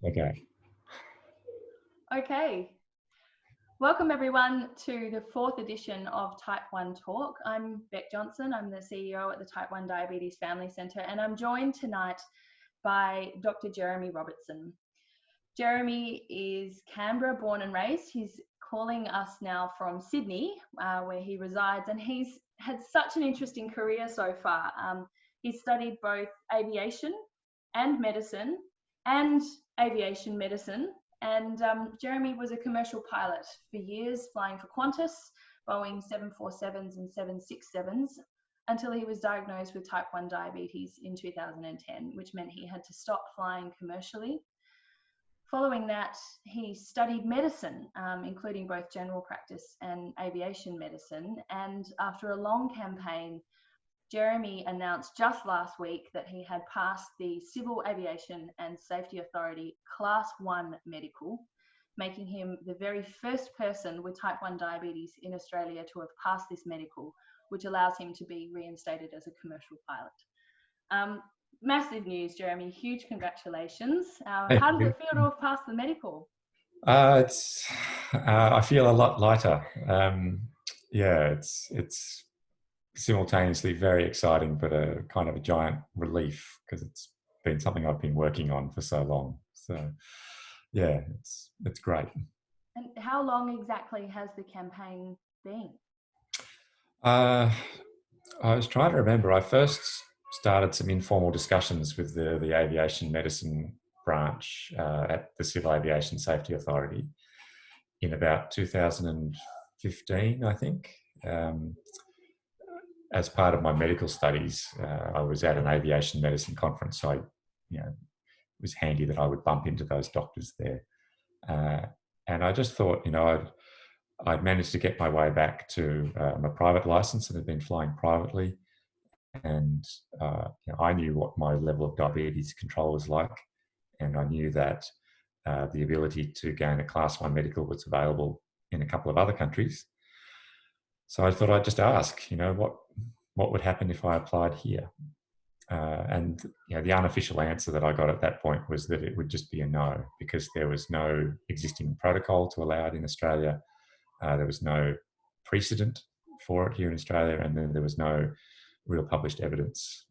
Okay. Okay. Welcome everyone to the fourth edition of Type 1 Talk. I'm Bec Johnson. I'm the CEO at the Type 1 Diabetes Family Centre, and I'm joined tonight by Dr. Jeremy Robertson. Jeremy is Canberra born and raised. He's calling us now from Sydney, where he resides, and he's had such an interesting career so far. He's studied both aviation and medicine and aviation medicine. And Jeremy was a commercial pilot for years, flying for Qantas, Boeing 747s and 767s, until he was diagnosed with type 1 diabetes in 2010, which meant he had to stop flying commercially. Following that, he studied medicine, including both general practice and aviation medicine. And after a long campaign, Jeremy announced just last week that he had passed the Civil Aviation and Safety Authority Class 1 medical, making him the very first person with type 1 diabetes in Australia to have passed this medical, which allows him to be reinstated as a commercial pilot. Massive news, Jeremy. Huge congratulations. Thank How does you. it feel to have passed the medical? I feel a lot lighter. Yeah, it's simultaneously very exciting, but a kind of a giant relief because it's been something I've been working on for so long. So, yeah, it's great. And how long exactly has the campaign been? Uh, I was trying to remember. I first started some informal discussions with the aviation medicine branch at the Civil Aviation Safety Authority in about 2015, I think. As part of my medical studies, I was at an aviation medicine conference, so it was handy that I would bump into those doctors there. And I just thought, I'd managed to get my way back to my private license and had been flying privately. And I knew what my level of diabetes control was like. And I knew that the ability to gain a class 1 medical was available in a couple of other countries. So I thought I'd just ask, what would happen if I applied here? And the unofficial answer that I got at that point was that it would just be a no, because there was no existing protocol to allow it in Australia. There was no precedent for it here in Australia, and then there was no real published evidence,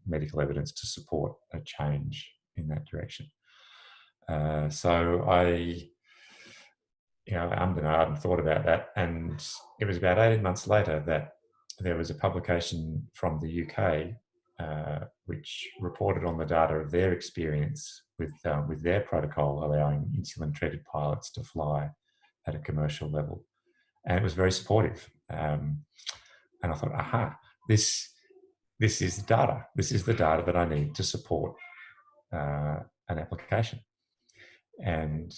medical evidence to support a change in that direction. So I I hadn't thought about that. And it was about 18 months later that there was a publication from the UK which reported on the data of their experience with their protocol allowing insulin-treated pilots to fly at a commercial level. And it was very supportive. And I thought, aha, this is the data. This is the data that I need to support an application. And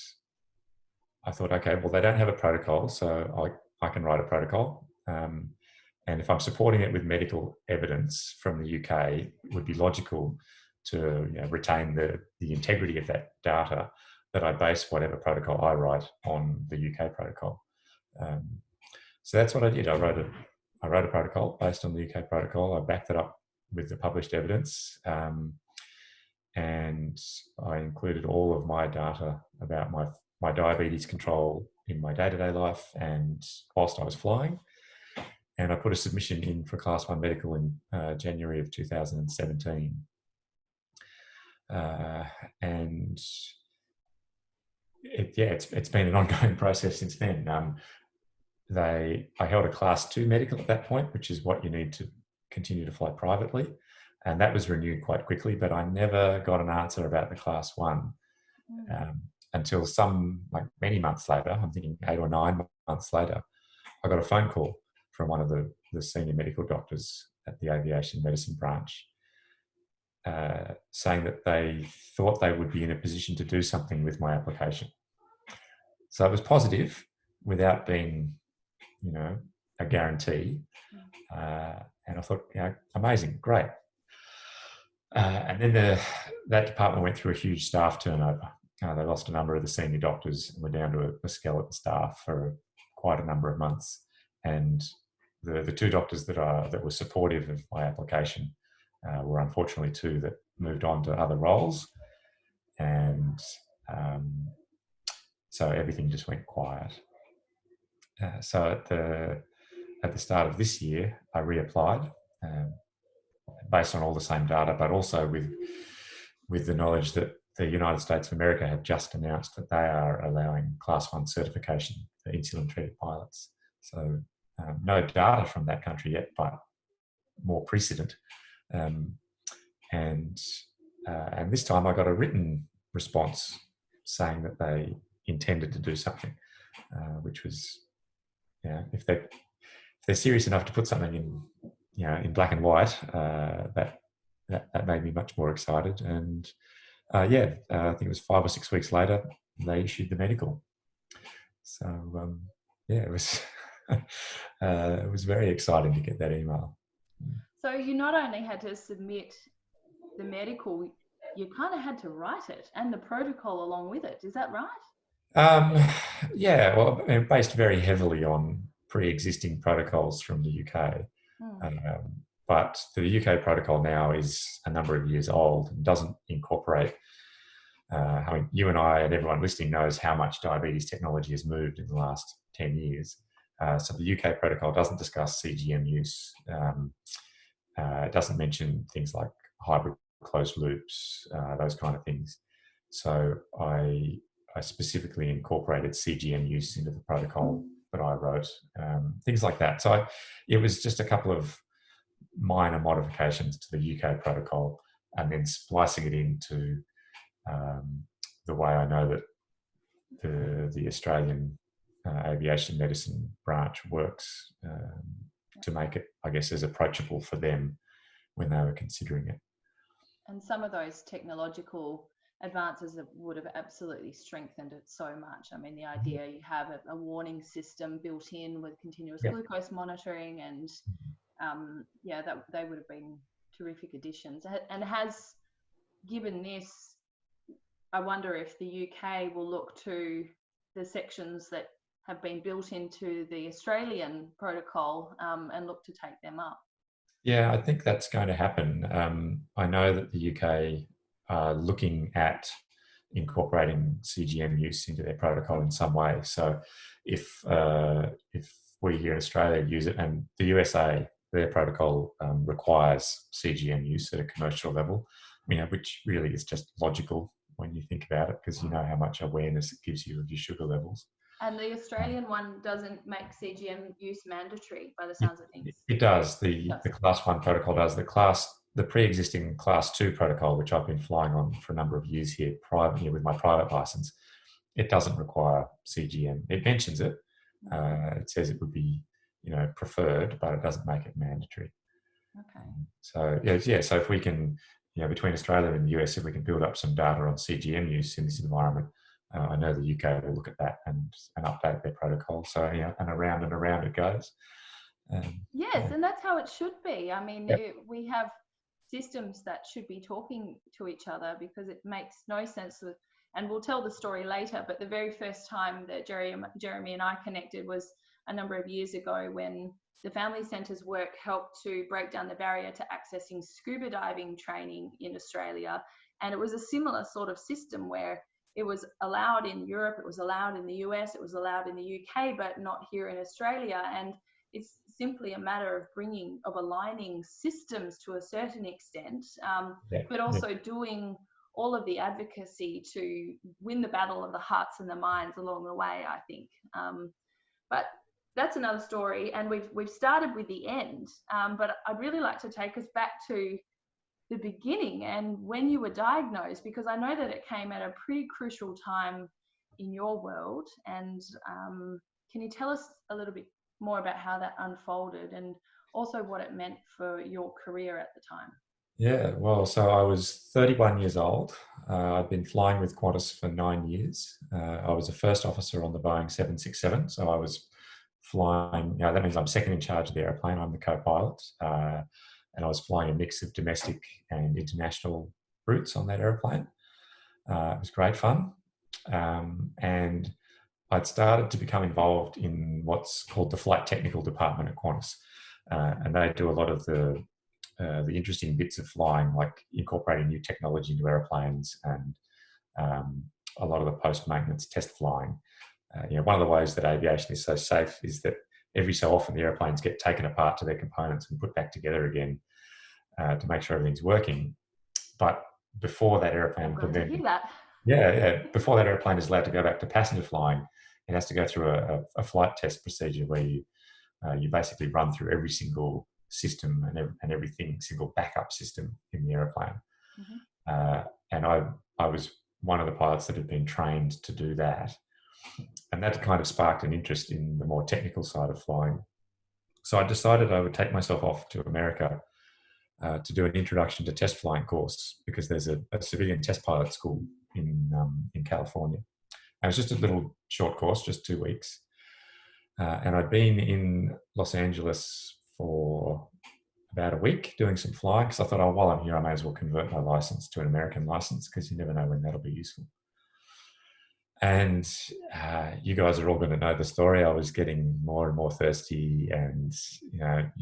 I thought, okay, well, they don't have a protocol, so I can write a protocol. And if I'm supporting it with medical evidence from the UK, it would be logical to retain the integrity of that data, that I base whatever protocol I write on the UK protocol. So that's what I did. I wrote a protocol based on the UK protocol. I backed it up with the published evidence. And I included all of my data about my diabetes control in my day-to-day life and whilst I was flying. And I put a submission in for Class 1 medical in January of 2017. And it's been an ongoing process since then. I held a Class 2 medical at that point, which is what you need to continue to fly privately. And that was renewed quite quickly, but I never got an answer about the Class 1 until many months later. I'm thinking 8 or 9 months later, I got a phone call from one of the senior medical doctors at the aviation medicine branch saying that they thought they would be in a position to do something with my application. So it was positive without being, a guarantee. And I thought, amazing, great. And then that department went through a huge staff turnover. They lost a number of the senior doctors and were down to a skeleton staff for quite a number of months. And the two doctors that were supportive of my application were unfortunately two that moved on to other roles. And So everything just went quiet. So at the start of this year, I reapplied based on all the same data, but also with the knowledge that the United States of America have just announced that they are allowing Class 1 certification for insulin-treated pilots. So no data from that country yet, but more precedent. And this time I got a written response saying that they intended to do something, which was, if they're serious enough to put something in black and white, that made me much more excited. And I think it was 5 or 6 weeks later they issued the medical. So it was it was very exciting to get that email. So you not only had to submit the medical, you kind of had to write it and the protocol along with it. Is that right? Based very heavily on pre-existing protocols from the UK. But the UK protocol now is a number of years old and doesn't incorporate, you and I and everyone listening knows how much diabetes technology has moved in the last 10 years. So the UK protocol doesn't discuss CGM use. It doesn't mention things like hybrid closed loops, those kind of things. So I specifically incorporated CGM use into the protocol that I wrote, things like that. So it was just a couple of minor modifications to the UK protocol and then splicing it into the way I know that the Australian aviation medicine branch works, to make it, I guess, as approachable for them when they were considering it. And some of those technological advances would have absolutely strengthened it so much. I mean, the idea you have a warning system built in with continuous glucose monitoring, and that they would have been terrific additions. And has given this, I wonder if the UK will look to the sections that have been built into the Australian protocol and look to take them up. Yeah, I think that's going to happen. I know that the UK are looking at incorporating CGM use into their protocol in some way. So if we here in Australia use it, and the USA, their protocol requires CGM use at a commercial level, which really is just logical when you think about it, because you know how much awareness it gives you of your sugar levels. And the Australian one doesn't make CGM use mandatory by the sounds of things. It does. The Class 1 protocol does. The pre-existing Class 2 protocol, which I've been flying on for a number of years here privately with my private license, it doesn't require CGM. It mentions it. It says it would be, preferred, but it doesn't make it mandatory. Okay. So if we can, between Australia and the US, if we can build up some data on CGM use in this environment, I know the UK will look at that and update their protocol. So, and around it goes. Yes, and that's how it should be. I mean, we have systems that should be talking to each other, because it makes no sense with, and we'll tell the story later, but the very first time that Jeremy and I connected was a number of years ago, when the Family Centre's work helped to break down the barrier to accessing scuba diving training in Australia. And it was a similar sort of system where it was allowed in Europe, it was allowed in the US, it was allowed in the UK, but not here in Australia. And it's simply a matter of aligning systems to a certain extent, but also doing all of the advocacy to win the battle of the hearts and the minds along the way, I think. But that's another story, and we've started with the end. But I'd really like to take us back to the beginning and when you were diagnosed, because I know that it came at a pretty crucial time in your world. And can you tell us a little bit more about how that unfolded, and also what it meant for your career at the time? Yeah, well, so I was 31 years old. I'd been flying with Qantas for 9 years. I was a first officer on the Boeing 767, so I was flying, that means I'm second in charge of the airplane. I'm the co-pilot, and I was flying a mix of domestic and international routes on that airplane. It was great fun. And I'd started to become involved in what's called the flight technical department at Qantas. And they do a lot of the interesting bits of flying, like incorporating new technology into airplanes and a lot of the post-maintenance test flying. One of the ways that aviation is so safe is that every so often the airplanes get taken apart to their components and put back together again to make sure everything's working. But before that airplane, I'm glad to hear that. before that airplane is allowed to go back to passenger flying, it has to go through a flight test procedure where you basically run through every single system and everything, single backup system in the airplane. And I was one of the pilots that had been trained to do that. And that kind of sparked an interest in the more technical side of flying. So I decided I would take myself off to America to do an introduction to test flying course, because there's a civilian test pilot school in California. And it was just a little short course, just 2 weeks. And I'd been in Los Angeles for about a week doing some flying, because I thought, while I'm here, I may as well convert my license to an American license, because you never know when that'll be useful. And you guys are all going to know the story. I was getting more and more thirsty, and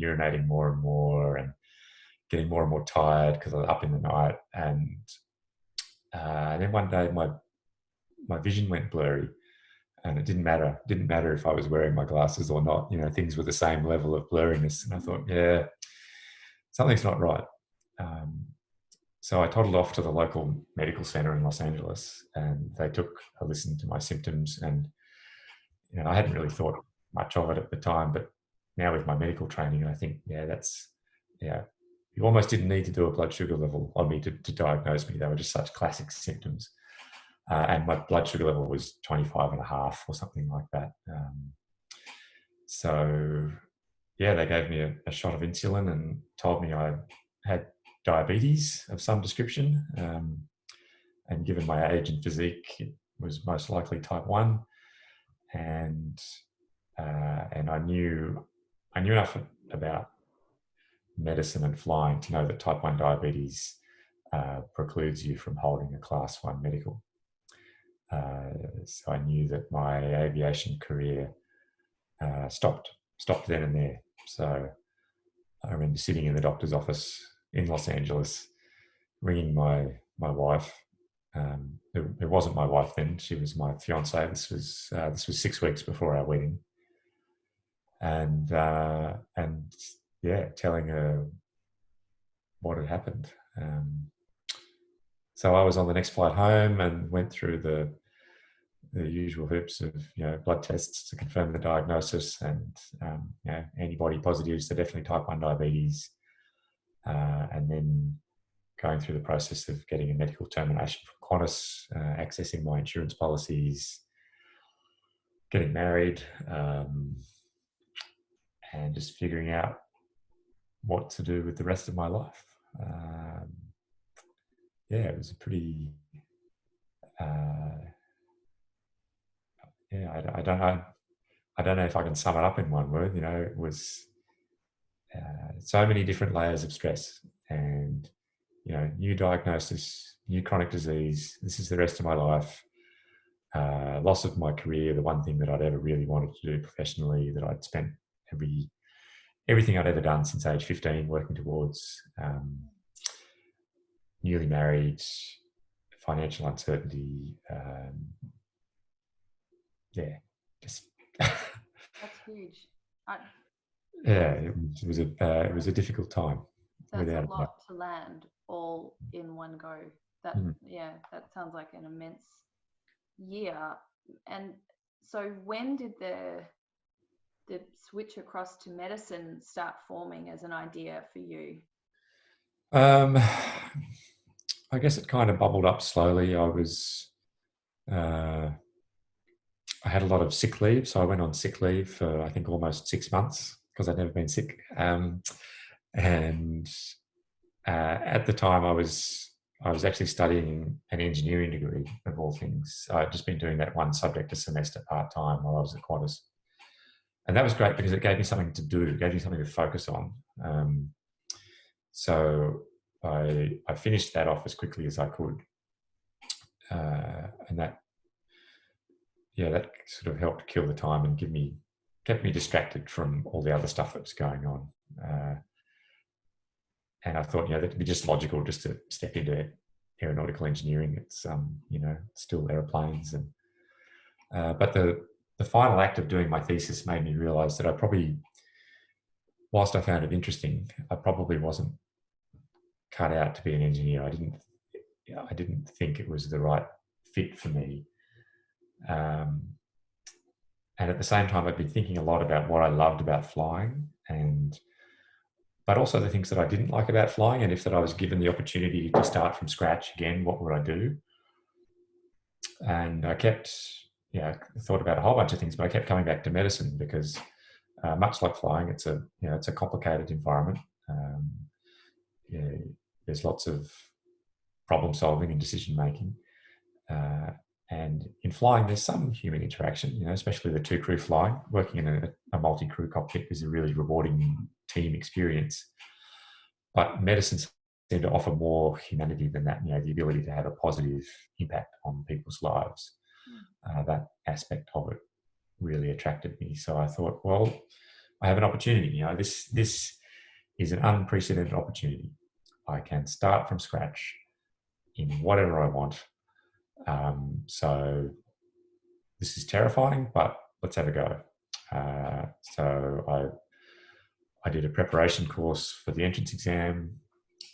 urinating more and more, and getting more and more tired because I was up in the night. And then one day my vision went blurry, and it didn't matter. It didn't matter if I was wearing my glasses or not. Things were the same level of blurriness. And I thought, something's not right. So I toddled off to the local medical center in Los Angeles, and they took a listen to my symptoms. And I hadn't really thought much of it at the time, but now with my medical training, I think, you almost didn't need to do a blood sugar level on me to diagnose me. They were just such classic symptoms. And my blood sugar level was 25.5 or something like that. They gave me a shot of insulin and told me I had diabetes of some description. And given my age and physique, it was most likely type 1. And I knew enough about medicine and flying to know that type 1 diabetes precludes you from holding a class 1 medical. So I knew that my aviation career stopped then and there. So I remember sitting in the doctor's office in Los Angeles, ringing my wife. It wasn't my wife then; she was my fiancée. This was 6 weeks before our wedding, and telling her what had happened. So I was on the next flight home and went through the usual hoops of blood tests to confirm the diagnosis, and antibody positives, so definitely type 1 diabetes, and then going through the process of getting a medical termination from Qantas, accessing my insurance policies, getting married, and just figuring out what to do with the rest of my life. It was a pretty I don't know if I can sum it up in one word. It was so many different layers of stress, and new diagnosis, new chronic disease. This is the rest of my life. Loss of my career, the one thing that I'd ever really wanted to do professionally, that I'd spent everything I'd ever done since age 15 working towards. Newly married, financial uncertainty. Just That's huge. it was a difficult time. That's a lot to land all in one go. That sounds like an immense year. And so when did the switch across to medicine start forming as an idea for you? I guess it kind of bubbled up slowly. I had a lot of sick leave, so I went on sick leave for I think almost 6 months because I'd never been sick. And at the time, I was actually studying an engineering degree, of all things. I'd just been doing that one subject a semester part-time while I was at Qantas. And that was great because it gave me something to do, it gave me something to focus on. So I finished that off as quickly as I could. And that sort of helped kill the time and kept me distracted from all the other stuff that was going on. And I thought, that'd be just logical just to step into aeronautical engineering. It's still aeroplanes, and but the final act of doing my thesis made me realise that I probably, whilst I found it interesting, I probably wasn't cut out to be an engineer. I didn't think it was the right fit for me. And at the same time, I've been thinking a lot about what I loved about flying, but also the things that I didn't like about flying. And if that I was given the opportunity to start from scratch again, what would I do? And I thought about a whole bunch of things, but I kept coming back to medicine because, much like flying, it's a complicated environment. There's lots of problem solving and decision making. And in flying, there's some human interaction, especially the two crew flying. Working in a multi-crew cockpit is a really rewarding team experience. But medicine seemed to offer more humanity than that, the ability to have a positive impact on people's lives. That aspect of it really attracted me. So I thought, well, I have an opportunity. This is an unprecedented opportunity. I can start from scratch in whatever I want. So this is terrifying, but let's have a go. So I did a preparation course for the entrance exam,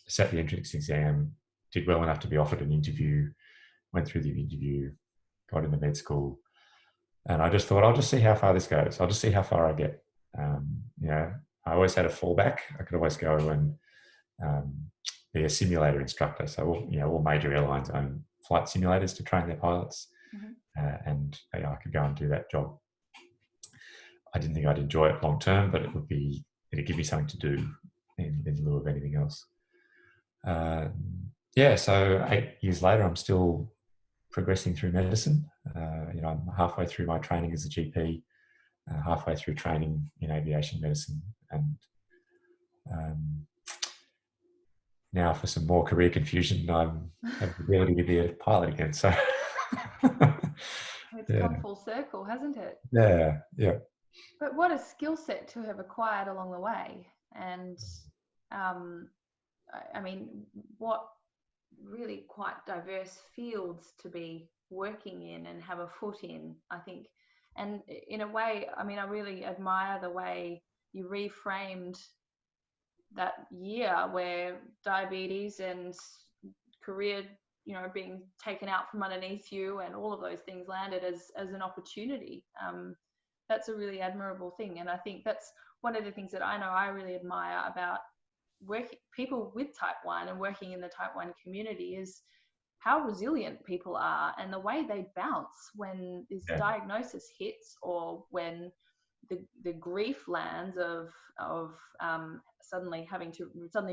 sat the entrance exam, did well enough to be offered an interview, went through the interview, got into med school, and I just thought, I'll just see how far this goes. I'll just see how far I get. I always had a fallback. I could always go and be a simulator instructor. So, all major airlines own flight simulators to train their pilots. Mm-hmm. And I could go and do that job. I didn't think I'd enjoy it long term, but it'd give me something to do in lieu of anything else. So 8 years later, I'm still progressing through medicine. I'm halfway through my training as a GP, halfway through training in aviation medicine, and now for some more career confusion, I have the ability to be a pilot again. So it's come full circle, hasn't it? Yeah. But what a skill set to have acquired along the way. And what really quite diverse fields to be working in and have a foot in, I think. And in a way, I really admire the way you reframed that year where diabetes and career, being taken out from underneath you and all of those things landed as an opportunity. That's a really admirable thing. And I think that's one of the things that I know I really admire about people with type 1 and working in the type 1 community is how resilient people are and the way they bounce when this diagnosis hits, or when the grief lands of suddenly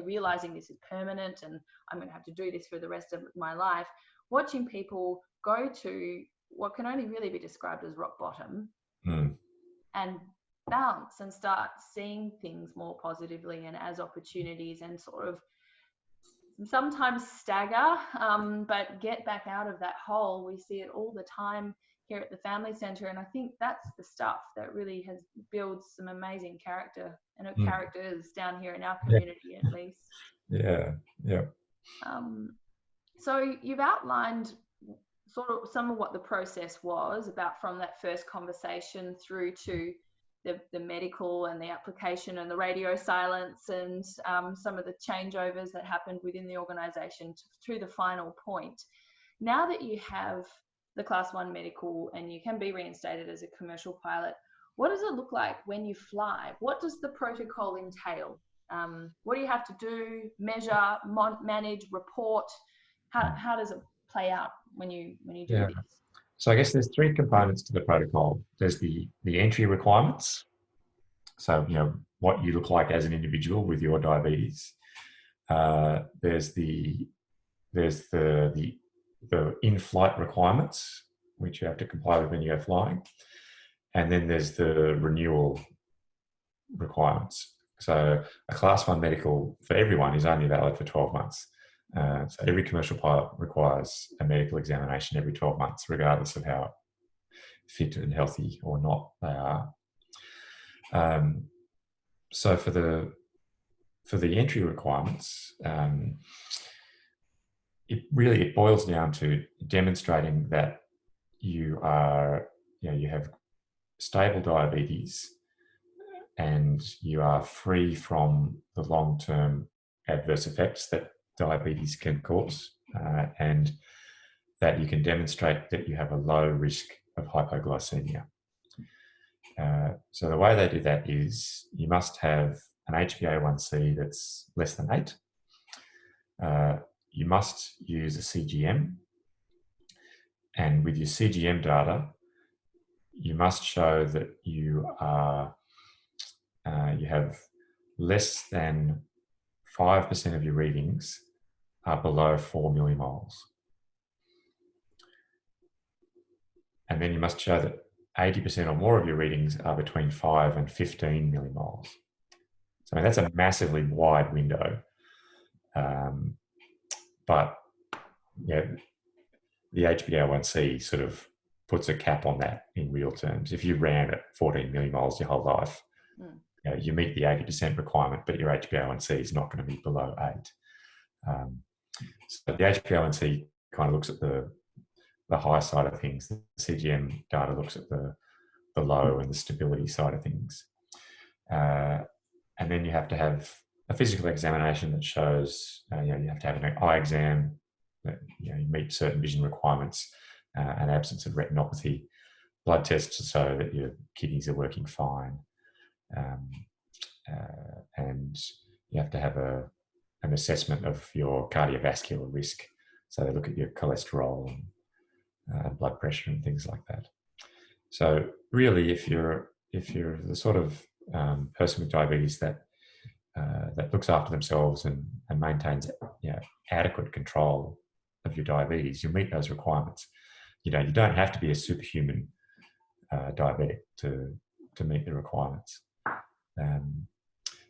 realizing this is permanent and I'm going to have to do this for the rest of my life. Watching people go to what can only really be described as rock bottom and bounce and start seeing things more positively and as opportunities, and sort of sometimes stagger, but get back out of that hole. We see it all the time here at the Family Centre, and I think that's the stuff that really has built some amazing character and characters down here in our community, at least. So you've outlined sort of some of what the process was about, from that first conversation through to the medical and the application and the radio silence and some of the changeovers that happened within the organisation to the final point. Now that you have the Class 1 medical and you can be reinstated as a commercial pilot, what does it look like when you fly? What does the protocol entail? What do you have to do, measure, manage, report? How does it play out when you do this? So I guess there's three components to the protocol. There's the entry requirements. So, what you look like as an individual with your diabetes. There's the in-flight requirements, which you have to comply with when you go flying. And then there's the renewal requirements. So a Class 1 medical for everyone is only valid for 12 months. So every commercial pilot requires a medical examination every 12 months, regardless of how fit and healthy or not they are. So for the entry requirements, it boils down to demonstrating that you have stable diabetes and you are free from the long-term adverse effects that diabetes can cause, and that you can demonstrate that you have a low risk of hypoglycemia. So the way they do that is you must have an HbA1c that's less than 8. You must use a CGM, and with your CGM data, you must show that you have less than 5% of your readings are below 4 millimoles. And then you must show that 80% or more of your readings are between 5 and 15 millimoles. So that's a massively wide window. But the HbA1c sort of puts a cap on that in real terms. If you ran at 14 millimoles your whole life, you meet the 80% requirement, but your HbA1c is not going to be below 8. So the HbA1c kind of looks at the high side of things. The CGM data looks at the low and the stability side of things. And then you have to have a physical examination that shows, you have to have an eye exam, that you meet certain vision requirements, an absence of retinopathy, blood tests to show that your kidneys are working fine. And you have to have an assessment of your cardiovascular risk. So they look at your cholesterol and blood pressure and things like that. So really, if you're the sort of person with diabetes that looks after themselves and maintains adequate control of your diabetes, you'll meet those requirements. You don't have to be a superhuman diabetic to meet the requirements.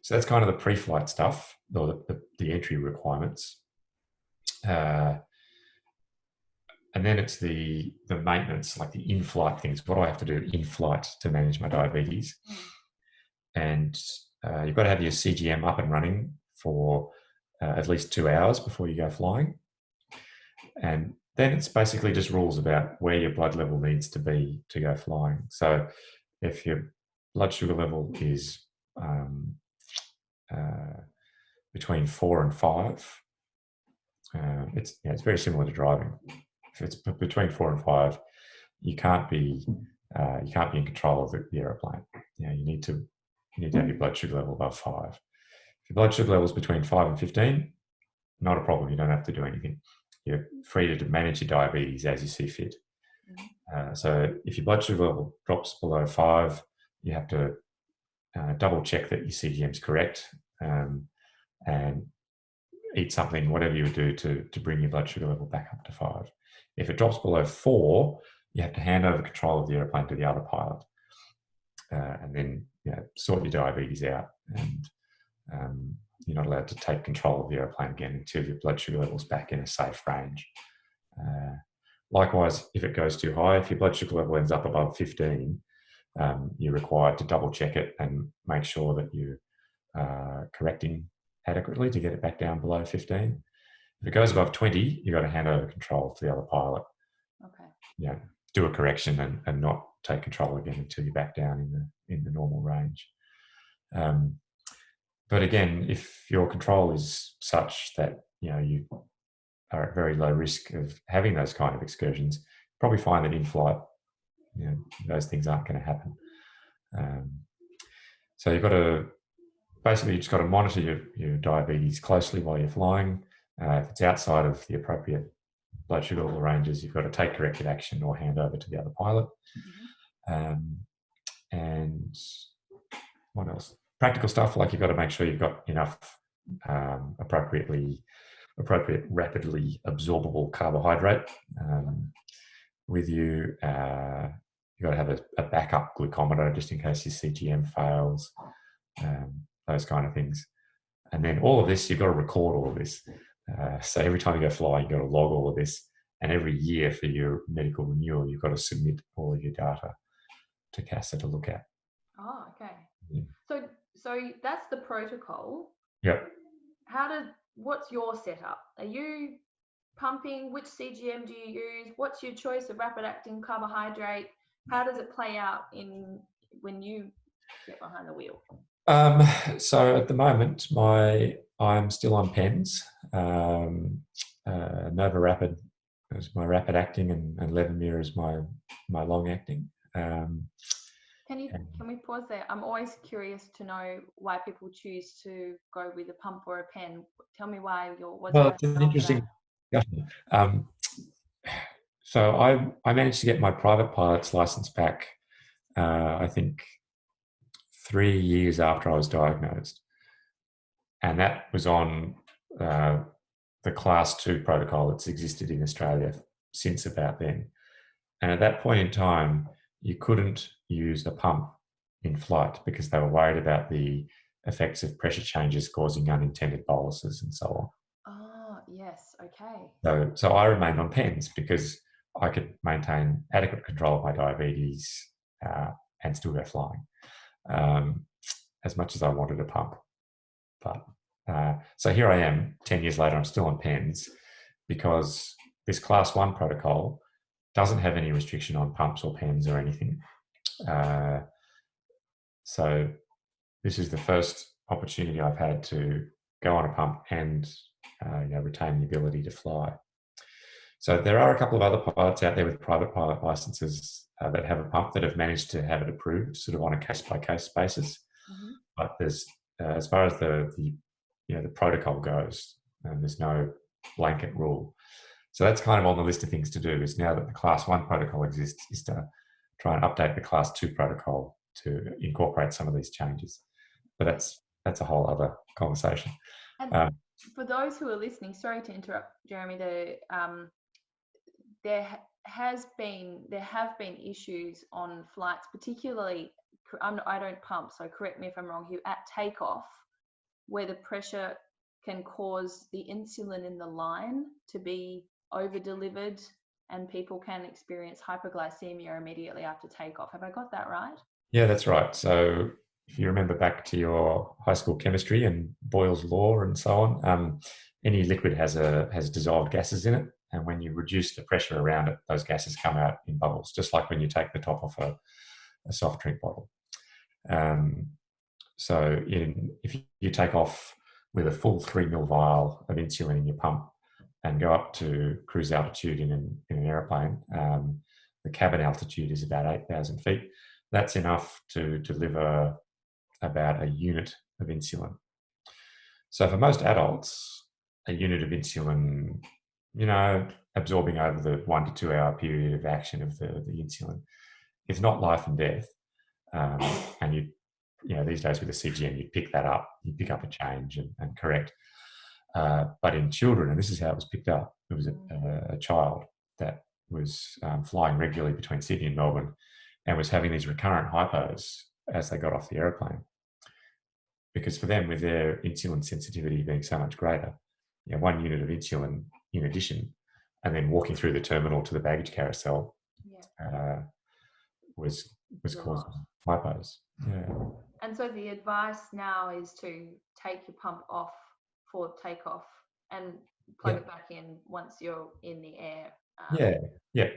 So that's kind of the pre-flight stuff, or the entry requirements. And then it's the maintenance, like the in-flight things. What do I have to do in flight to manage my diabetes? And you've got to have your CGM up and running for at least 2 hours before you go flying. And then it's basically just rules about where your blood level needs to be to go flying. So if your blood sugar level is between 4 and 5, it's very similar to driving. If it's between 4 and 5, you can't be in control of the aeroplane. You need to have your blood sugar level above 5. If your blood sugar level is between 5 and 15, not a problem. You don't have to do anything. You're free to manage your diabetes as you see fit. So if your blood sugar level drops below 5, you have to double check that your CGM is correct, and eat something, whatever you would do to bring your blood sugar level back up to 5. If it drops below 4, you have to hand over control of the airplane to the other pilot, and then sort your diabetes out. And you're not allowed to take control of the airplane again until your blood sugar level's back in a safe range. Likewise, if it goes too high, if your blood sugar level ends up above 15, you're required to double check it and make sure that you are correcting adequately to get it back down below 15. If it goes above 20, you've got to hand over control to the other pilot. Okay. Do a correction and not take control again until you're back down in the normal range. But again, if your control is such that you are at very low risk of having those kind of excursions, probably find that in flight, those things aren't going to happen. So you've got to just got to monitor your diabetes closely while you're flying. If it's outside of the appropriate blood sugar level ranges, you've got to take corrective action or hand over to the other pilot. And what else? Practical stuff, like you've got to make sure you've got enough appropriate rapidly absorbable carbohydrate with you. You've got to have a backup glucometer just in case your CGM fails, those kind of things. And then all of this, you've got to record all of this. So every time you go fly, you've got to log all of this. And every year for your medical renewal, you've got to submit all of your data to CASA to look at. Oh, okay. Yeah. So that's the protocol. Yep. What's your setup? Are you pumping? Which CGM do you use? What's your choice of rapid acting carbohydrate? How does it play out when you get behind the wheel? So at the moment, I'm still on pens. Nova Rapid is my rapid acting, and Levemir is my long acting. Can we pause there? I'm always curious to know why people choose to go with a pump or a pen. Tell me why. What's your Well, it's an rationale for that? interesting discussion. So I managed to get my private pilot's license back, I think 3 years after I was diagnosed. And that was on the Class 2 protocol that's existed in Australia since about then. And at that point in time, you couldn't use a pump in flight because they were worried about the effects of pressure changes causing unintended boluses and so on. Oh, yes. Okay. So I remained on pens because I could maintain adequate control of my diabetes and still go flying as much as I wanted a pump. But so here I am 10 years later, I'm still on pens because this Class 1 protocol doesn't have any restriction on pumps or pens or anything. So this is the first opportunity I've had to go on a pump and retain the ability to fly. So there are a couple of other pilots out there with private pilot licenses that have a pump that have managed to have it approved, sort of on a case-by-case basis. Mm-hmm. But there's, as far as the protocol goes, there's no blanket rule. So that's kind of on the list of things to do. Is now that the Class 1 protocol exists, is to try and update the Class 2 protocol to incorporate some of these changes. But that's a whole other conversation. And for those who are listening, sorry to interrupt, Jeremy. There have been issues on flights, particularly. I don't pump, so correct me if I'm wrong here. At takeoff, where the pressure can cause the insulin in the line to be over delivered, and people can experience hypoglycemia immediately after takeoff. Have I got that right? Yeah, that's right. So if you remember back to your high school chemistry and Boyle's law and so on, any liquid has dissolved gases in it, and when you reduce the pressure around it, those gases come out in bubbles, just like when you take the top off a soft drink bottle. So if you take off with a full 3 ml vial of insulin in your pump and go up to cruise altitude in an aeroplane, the cabin altitude is about 8,000 feet. That's enough to deliver about a unit of insulin. So for most adults, a unit of insulin, absorbing over the 1 to 2 hour period of action of the insulin, is not life and death. And these days with the CGM, you pick that up, you pick up a change and correct. But in children, and this is how it was picked up, it was a child that was flying regularly between Sydney and Melbourne and was having these recurrent hypos as they got off the aeroplane. Because for them, with their insulin sensitivity being so much greater, 1 unit of insulin in addition, and then walking through the terminal to the baggage carousel was causing hypos. Yeah. And so the advice now is to take your pump off for takeoff and plug it back in once you're in the air.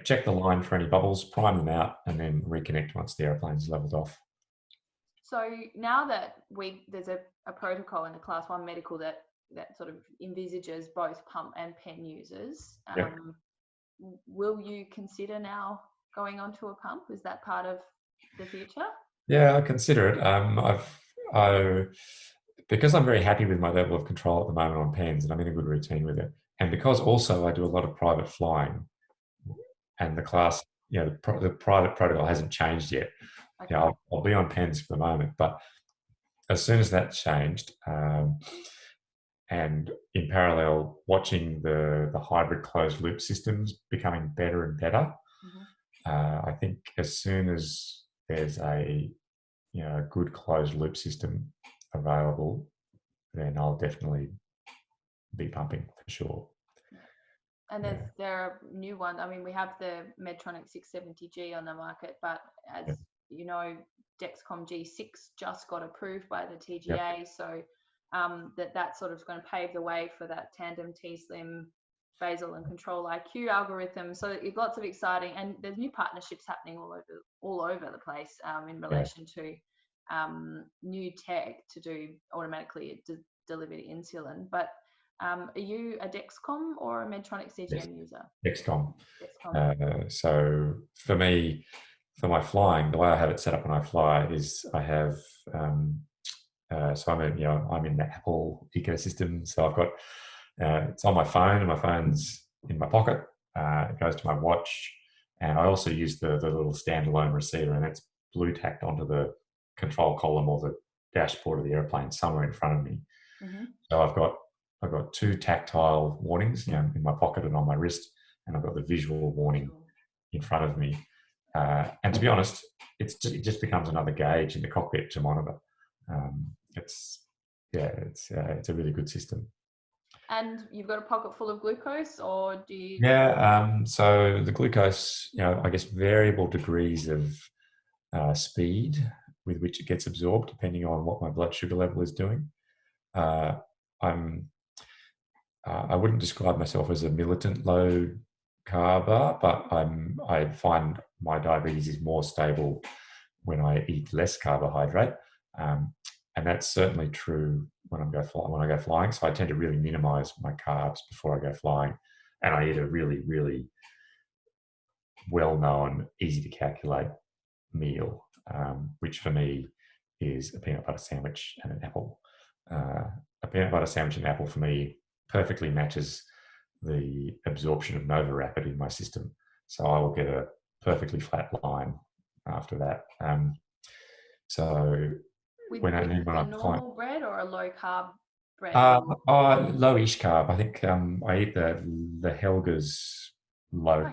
Check the line for any bubbles, prime them out, and then reconnect once the airplane's leveled off. So now that there's a protocol in the Class 1 medical that sort of envisages both pump and pen users, will you consider now going onto a pump? Is that part of the future? Yeah, I consider it. Because I'm very happy with my level of control at the moment on pens, and I'm in a good routine with it, and because also I do a lot of private flying, and the class, the private protocol hasn't changed yet. Okay. I'll be on pens for the moment, but as soon as that's changed, and in parallel, watching the hybrid closed loop systems becoming better and better, I think as soon as there's a good closed loop system available, then I'll definitely be pumping for sure. And there are new ones. I mean, we have the Medtronic 670G on the market, but as you know, Dexcom G6 just got approved by the TGA, so that sort of going to pave the way for that tandem T-Slim basal and control IQ algorithm. So you've lots of exciting, and there's new partnerships happening all over the place in relation to new tech to do automatically delivered insulin. But are you a Dexcom or a Medtronic Yes, CGM user? Dexcom. Dexcom. So for me, for my flying, the way I have it set up when I fly is I have so I'm in the Apple ecosystem. So I've got it's on my phone, and my phone's in my pocket. It goes to my watch, and I also use the little standalone receiver, and that's blue tacked onto the control column or the dashboard of the airplane somewhere in front of me. Mm-hmm. So I've got two tactile warnings, in my pocket and on my wrist, and I've got the visual warning in front of me. And to be honest, it just becomes another gauge in the cockpit to monitor. It's a really good system. And you've got a pocket full of glucose, or do you? Yeah. So the glucose, I guess variable degrees of speed with which it gets absorbed, depending on what my blood sugar level is doing. I wouldn't describe myself as a militant low carber, but I find my diabetes is more stable when I eat less carbohydrate, and that's certainly true when I go flying. So I tend to really minimise my carbs before I go flying, and I eat a really, really well-known, easy to calculate meal, which for me is a peanut butter sandwich and an apple. A peanut butter sandwich and apple for me perfectly matches the absorption of Nova Rapid in my system. So I will get a perfectly flat line after that. So with when a I'm normal bread or a low carb bread? Lowish carb. I think I eat the Helga's lower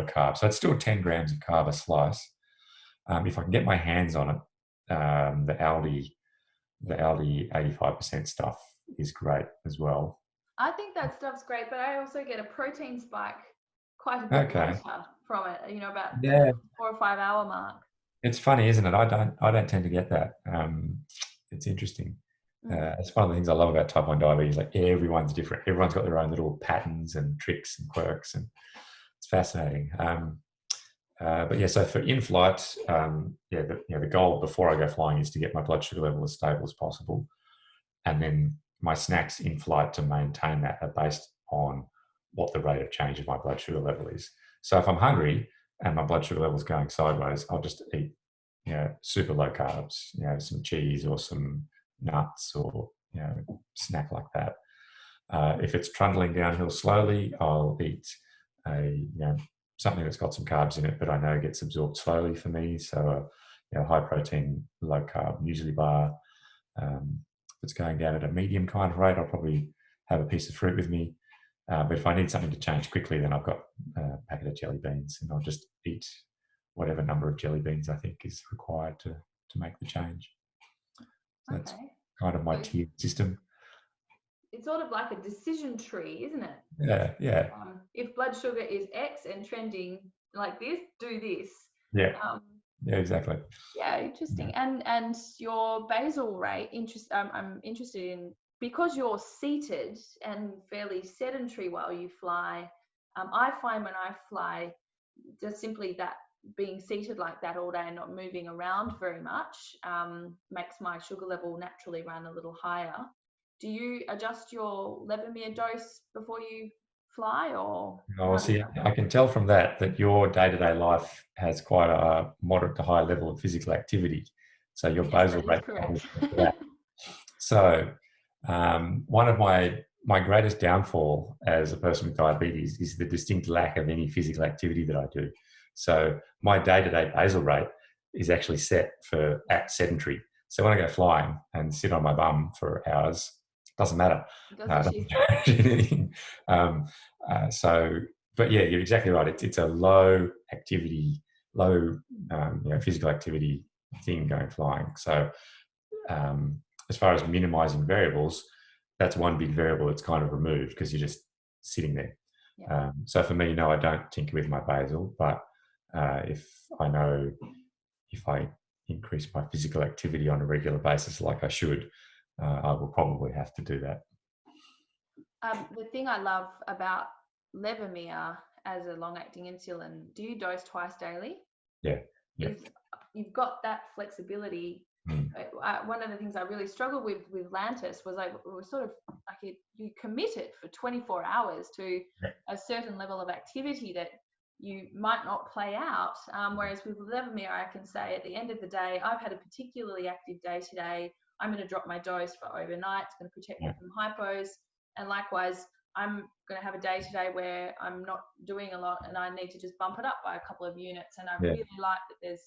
carb. So it's still 10 grams of carb a slice. If I can get my hands on it, the Aldi 85% stuff is great as well. I think that stuff's great, but I also get a protein spike quite a bit later from it. About the 4 or 5 hour mark. It's funny, isn't it? I don't tend to get that. It's interesting. It's one of the things I love about type 1 diabetes. Like, everyone's different. Everyone's got their own little patterns and tricks and quirks, and it's fascinating. But yeah, so for in-flight, the goal before I go flying is to get my blood sugar level as stable as possible, and then my snacks in flight to maintain that are based on what the rate of change of my blood sugar level is. So if I'm hungry and my blood sugar level is going sideways, I'll just eat, super low carbs, some cheese or some nuts or, snack like that. If it's trundling downhill slowly, I'll eat something that's got some carbs in it, but I know gets absorbed slowly for me. So high protein, low carb muesli bar. If it's going down at a medium kind of rate, I'll probably have a piece of fruit with me. But if I need something to change quickly, then I've got a packet of jelly beans, and I'll just eat whatever number of jelly beans I think is required to make the change. So that's kind of my tiered system. It's sort of like a decision tree, isn't it? Yeah. If blood sugar is X and trending like this, do this. Yeah. Yeah, exactly. Yeah, interesting. And your basal rate, I'm interested in, because you're seated and fairly sedentary while you fly. I find when I fly, just simply that being seated like that all day and not moving around very much makes my sugar level naturally run a little higher. Do you adjust your Levemir dose before you fly, or? Oh, see, I can tell from that your day-to-day life has quite a moderate to high level of physical activity. So your basal rate. Correct. So one of my greatest downfall as a person with diabetes is the distinct lack of any physical activity that I do. So my day-to-day basal rate is actually set at sedentary. So when I go flying and sit on my bum for hours, doesn't matter. Doesn't change anything. But yeah, you're exactly right. It's a low activity, physical activity thing going flying. So as far as minimizing variables, that's one big variable that's kind of removed because you're just sitting there. Yeah. So for me, no, I don't tinker with my basal, but if I increase my physical activity on a regular basis like I should, I will probably have to do that. The thing I love about Levemir as a long-acting insulin, do you dose twice daily? Yeah. Yeah. You've got that flexibility. One of the things I really struggled with Lantus was sort of like you committed for 24 hours to a certain level of activity that you might not play out. Whereas with Levemir, I can say at the end of the day, I've had a particularly active day today. I'm going to drop my dose for overnight. It's going to protect me from hypos. And likewise, I'm going to have a day today where I'm not doing a lot and I need to just bump it up by a couple of units. And I really like that there's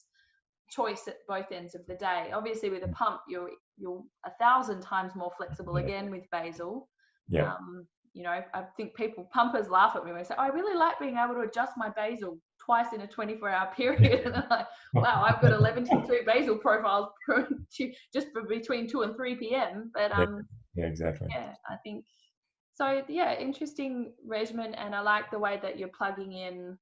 choice at both ends of the day. Obviously, with a pump, you're 1,000 times more flexible again with basal. Yeah. You know, I think pumpers laugh at me when they say, I really like being able to adjust my basal twice in a 24-hour period. And I'm like, wow, I've got 11 to 3 basal profiles just for between 2 and 3 p.m. But exactly. Yeah, I think so. Yeah, interesting regimen, and I like the way that you're plugging in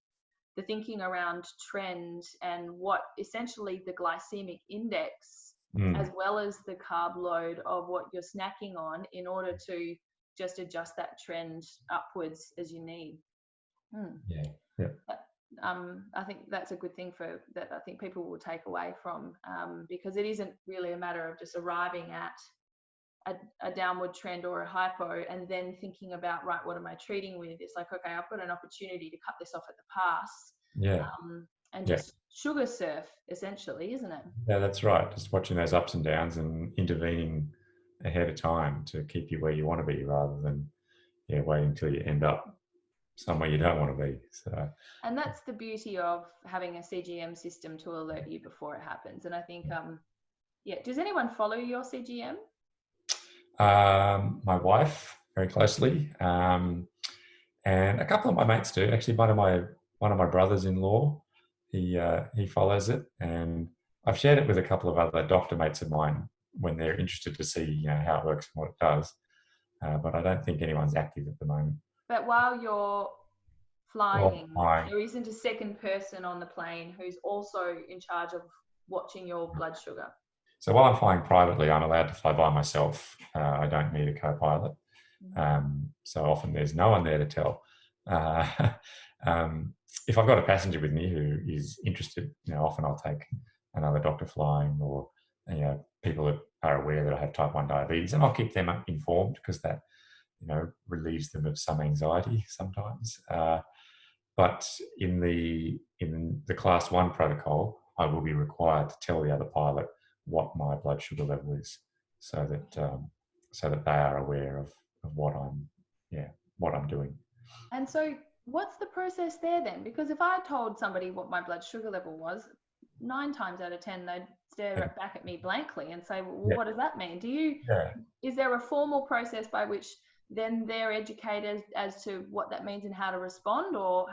the thinking around trend and what essentially the glycemic index as well as the carb load of what you're snacking on in order to just adjust that trend upwards as you need. I think that's a good thing that I think people will take away from, because it isn't really a matter of just arriving at a downward trend or a hypo and then thinking about, right, what am I treating with? It's like, okay, I've got an opportunity to cut this off at the pass. And just sugar surf, essentially, isn't it? Yeah, that's right. Just watching those ups and downs and intervening ahead of time to keep you where you want to be, rather than waiting till you end up somewhere you don't want to be. So, and that's the beauty of having a CGM system to alert you before it happens. And I think, does anyone follow your CGM? My wife very closely, and a couple of my mates do. Actually, one of my brothers-in-law, he follows it, and I've shared it with a couple of other doctor mates of mine when they're interested to see how it works and what it does. But I don't think anyone's active at the moment. But while you're flying, there isn't a second person on the plane who's also in charge of watching your blood sugar. So while I'm flying privately, I'm allowed to fly by myself. I don't need a co-pilot. So often there's no one there to tell. If I've got a passenger with me who is interested, often I'll take another doctor flying, or people that are aware that I have type 1 diabetes, and I'll keep them informed, because that relieves them of some anxiety sometimes. But in the class 1 protocol, I will be required to tell the other pilot what my blood sugar level is, so that they are aware of what I'm doing. And so what's the process there then? Because if I told somebody what my blood sugar level was, 9 times out of 10 they'd stare back at me blankly and say, well, what does that mean? Is there a formal process by which then they're educated as to what that means and how to respond, or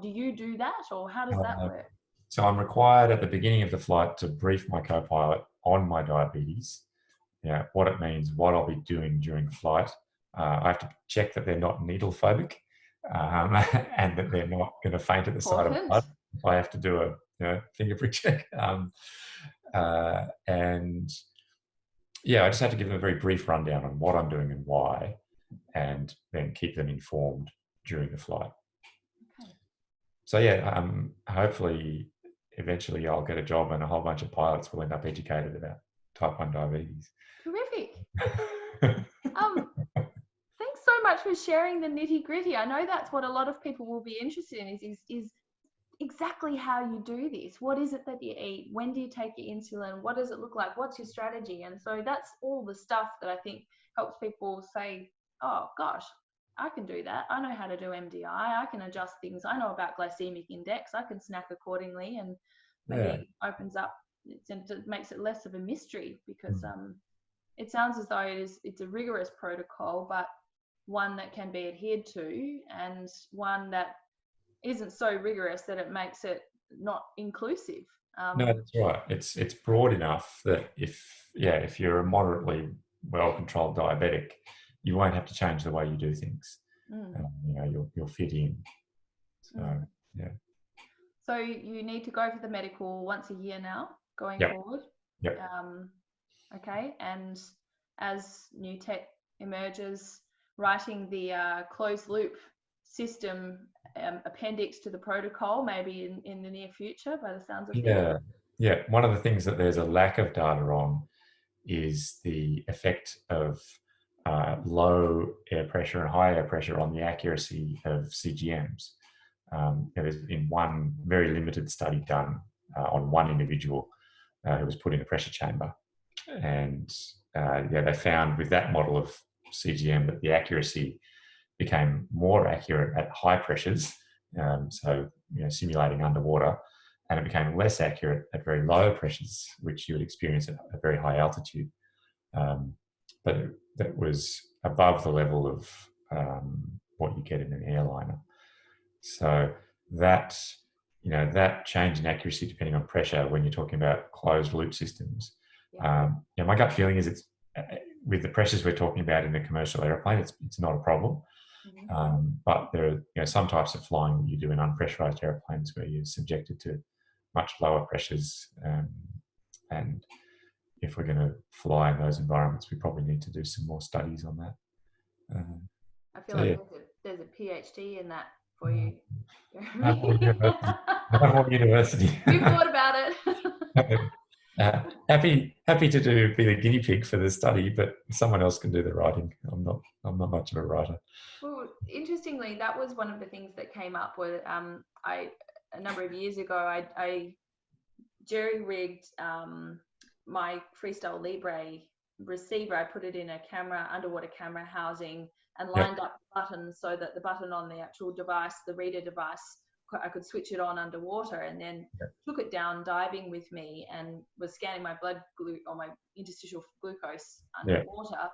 do you do that, or how does that work? So I'm required at the beginning of the flight to brief my co-pilot on my diabetes, what it means, what I'll be doing during flight. I have to check that they're not needle phobic, and that they're not going to faint at the sight of blood. I have to do a fingerprint check. And I just have to give them a very brief rundown on what I'm doing and why, and then keep them informed during the flight. Okay. So hopefully eventually I'll get a job and a whole bunch of pilots will end up educated about type 1 diabetes. Terrific. Thanks so much for sharing the nitty-gritty. I know that's what a lot of people will be interested in, is exactly how you do this. What is it that you eat? When do you take your insulin? What does it look like? What's your strategy? And so that's all the stuff that I think helps people say, oh gosh, I can do that. I know how to do MDI. I can adjust things. I know about glycemic index. I can snack accordingly, and maybe opens up, it makes it less of a mystery, because it sounds as though it's a rigorous protocol, but one that can be adhered to, and one that isn't so rigorous that it makes it not inclusive. No, that's right. It's broad enough that if you're a moderately well-controlled diabetic, you won't have to change the way you do things. You'll fit in. So So you need to go for the medical once a year now, going forward. Yep. Okay. And as new tech emerges, writing the closed loop system appendix to the protocol, maybe in the near future, by the sounds of things. Yeah. One of the things that there's a lack of data on is the effect of low air pressure and high air pressure on the accuracy of CGMs. There's been one very limited study done on one individual who was put in a pressure chamber, and they found with that model of CGM that the accuracy became more accurate at high pressures, so simulating underwater, and it became less accurate at very low pressures, which you would experience at a very high altitude. But that was above the level of what you get in an airliner. So that change in accuracy depending on pressure when you're talking about closed loop systems. My gut feeling is it's with the pressures we're talking about in a commercial airplane, it's not a problem. But there are some types of flying that you do in unpressurized airplanes where you're subjected to much lower pressures, and if we're going to fly in those environments, we probably need to do some more studies on that. I feel like there's a PhD in that for you. Not university. You thought about it. Happy to be the guinea pig for the study, but someone else can do the writing. I'm not much of a writer. Well, interestingly, that was one of the things that came up with a number of years ago. I jerry rigged my Freestyle Libre receiver. I put it in a underwater camera housing, and lined up the buttons so that the button on the actual device, the reader device, I could switch it on underwater, and then took it down diving with me and was scanning my my interstitial glucose underwater,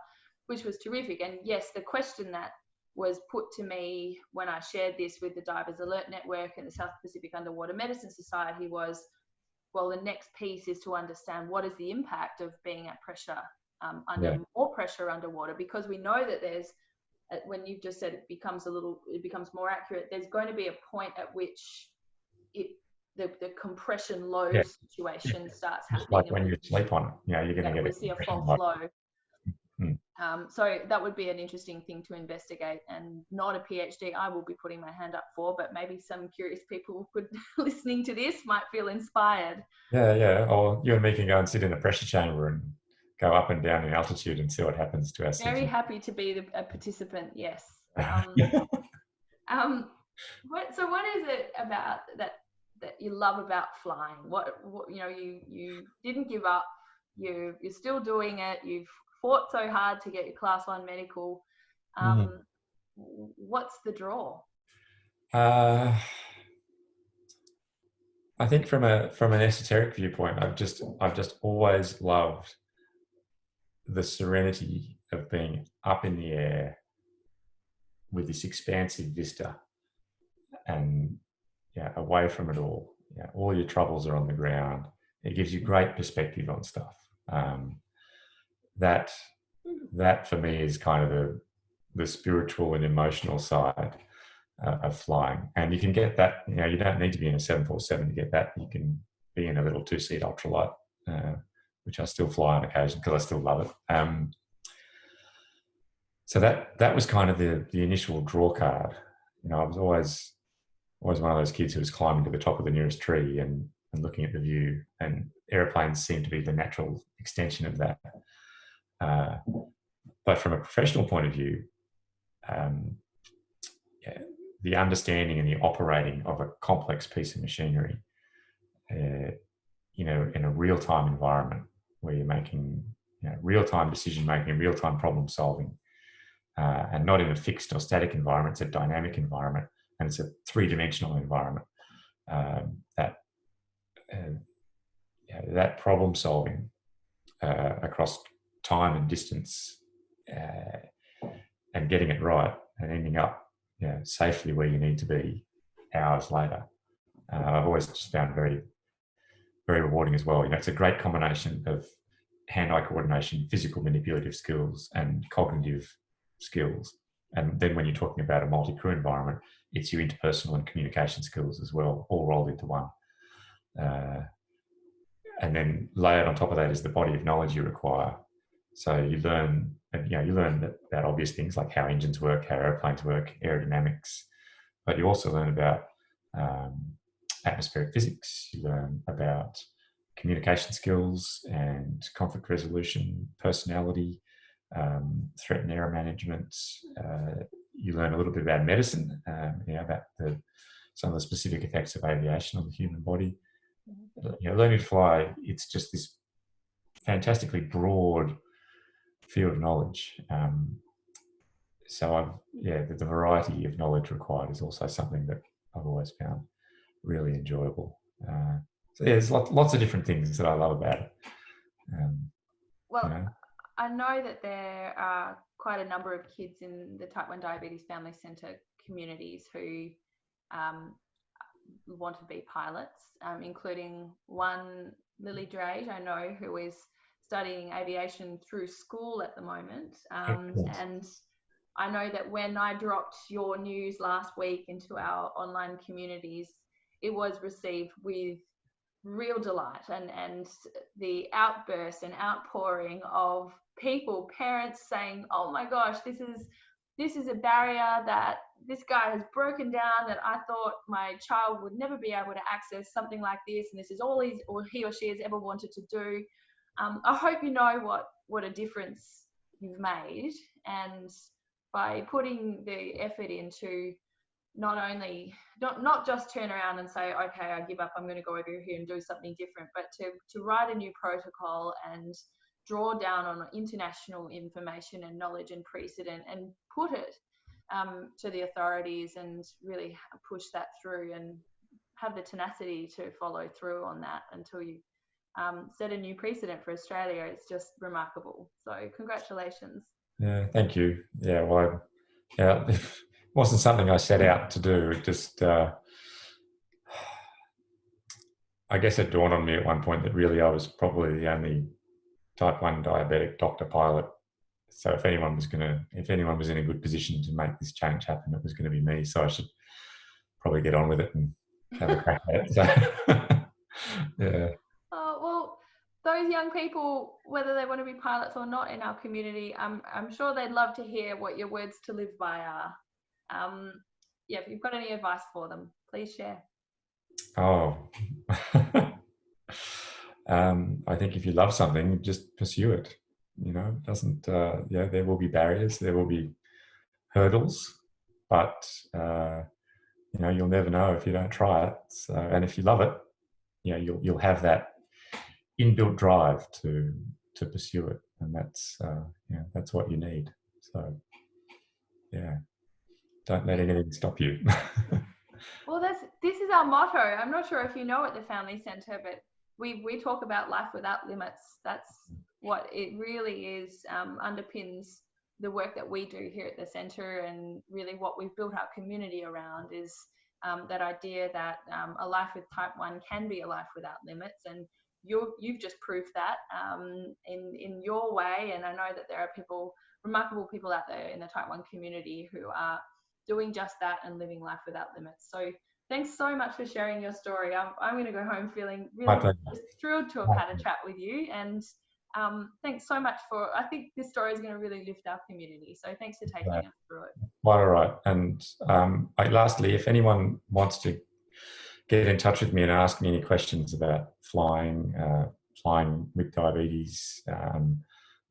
which was terrific. And yes, the question that was put to me when I shared this with the Divers Alert Network and the South Pacific Underwater Medicine Society was, well, the next piece is to understand what is the impact of being at pressure, under more pressure underwater, because we know that there's, when you've just said it becomes more accurate, there's going to be a point at which the compression low situation starts happening. Like when you sleep on it, you're going to get see a false low. So that would be an interesting thing to investigate, and not a PhD I will be putting my hand up for, but maybe some curious people listening to this might feel inspired. Or you and me can go and sit in a pressure chamber and go up and down in altitude and see what happens to us. Very happy to be a participant. Yes. So what is it about that you love about flying? What you didn't give up. You're still doing it. You've fought so hard to get your Class 1 medical. What's the draw? I think from an esoteric viewpoint, I've just always loved the serenity of being up in the air with this expansive vista, and away from it all. All your troubles are on the ground. It gives you great perspective on stuff. That for me is kind of the spiritual and emotional side of flying. And you can get that, you don't need to be in a 747 to get that. You can be in a little 2-seat ultralight, which I still fly on occasion because I still love it. So that was kind of the initial draw card. I was always one of those kids who was climbing to the top of the nearest tree and looking at the view, and airplanes seem to be the natural extension of that. But from a professional point of view, the understanding and the operating of a complex piece of machinery, in a real-time environment where you're making real-time decision making, real-time problem solving, and not in a fixed or static environment. It's a dynamic environment, and it's a three-dimensional environment. That problem solving across time and distance, and getting it right and ending up safely where you need to be hours later, I've always just found very, very rewarding as well. It's a great combination of hand-eye coordination, physical manipulative skills, and cognitive skills. And then when you're talking about a multi-crew environment, it's your interpersonal and communication skills as well, all rolled into one. And then layered on top of that is the body of knowledge you require. So you learn about obvious things like how engines work, how airplanes work, aerodynamics, but you also learn about atmospheric physics. You learn about communication skills and conflict resolution, personality, threat and error management. You learn a little bit about medicine, about some of the specific effects of aviation on the human body. Learning to fly, it's just this fantastically broad field of knowledge. So the variety of knowledge required is also something that I've always found really enjoyable. There's lots of different things that I love about it. I know that there are quite a number of kids in the Type 1 Diabetes Family Centre communities who want to be pilots, including one, Lily Drage, I know, who is studying aviation through school at the moment. And I know that when I dropped your news last week into our online communities, it was received with real delight, and the outburst and outpouring of people, parents saying, oh my gosh, this is a barrier that this guy has broken down, that I thought my child would never be able to access something like this, and this is all he or she has ever wanted to do. I hope you know what a difference you've made, and by putting the effort into not just turn around and say, okay, I give up, I'm going to go over here and do something different, but to write a new protocol and draw down on international information and knowledge and precedent and put it to the authorities and really push that through and have the tenacity to follow through on that until you set a new precedent for Australia. It's just remarkable. So congratulations. Yeah, thank you. Yeah, well, it wasn't something I set out to do. It just, I guess it dawned on me at one point that really I was probably the only Type 1 diabetic doctor pilot. So if anyone was in a good position to make this change happen, it was going to be me. So I should probably get on with it and have a crack at it. So, yeah. Oh, well, those young people, whether they want to be pilots or not in our community, I'm sure they'd love to hear what your words to live by are. If you've got any advice for them, please share. Oh, I think if you love something, just pursue it. It doesn't, there will be barriers, there will be hurdles, but, you'll never know if you don't try it. So, and if you love it, you'll have that inbuilt drive to pursue it. And that's what you need. So, don't let anything stop you. Well, this is our motto. I'm not sure if you know at the Family Centre, but we talk about life without limits. That's what it really is, underpins the work that we do here at the centre, and really what we've built our community around is that idea that a life with Type 1 can be a life without limits, and you've just proved that in your way. And I know that there are remarkable people out there in the Type 1 community who are doing just that and living life without limits. So thanks so much for sharing your story. I'm going to go home feeling really thrilled to have had a chat with you. And thanks so much I think this story is going to really lift our community. So thanks for taking us through it. Quite all right. And lastly, if anyone wants to get in touch with me and ask me any questions about flying with diabetes,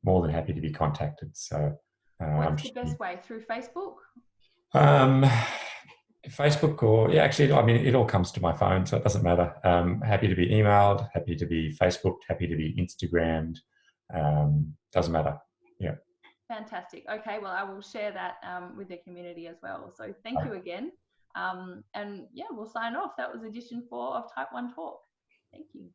more than happy to be contacted. So what's the best way? Through Facebook? Facebook it all comes to my phone, so it doesn't matter. Happy to be emailed, happy to be Facebooked, happy to be Instagrammed. Doesn't matter. Yeah. Fantastic. Okay, well, I will share that with the community as well. So thank you again. And we'll sign off. That was edition 4 of Type 1 Talk. Thank you.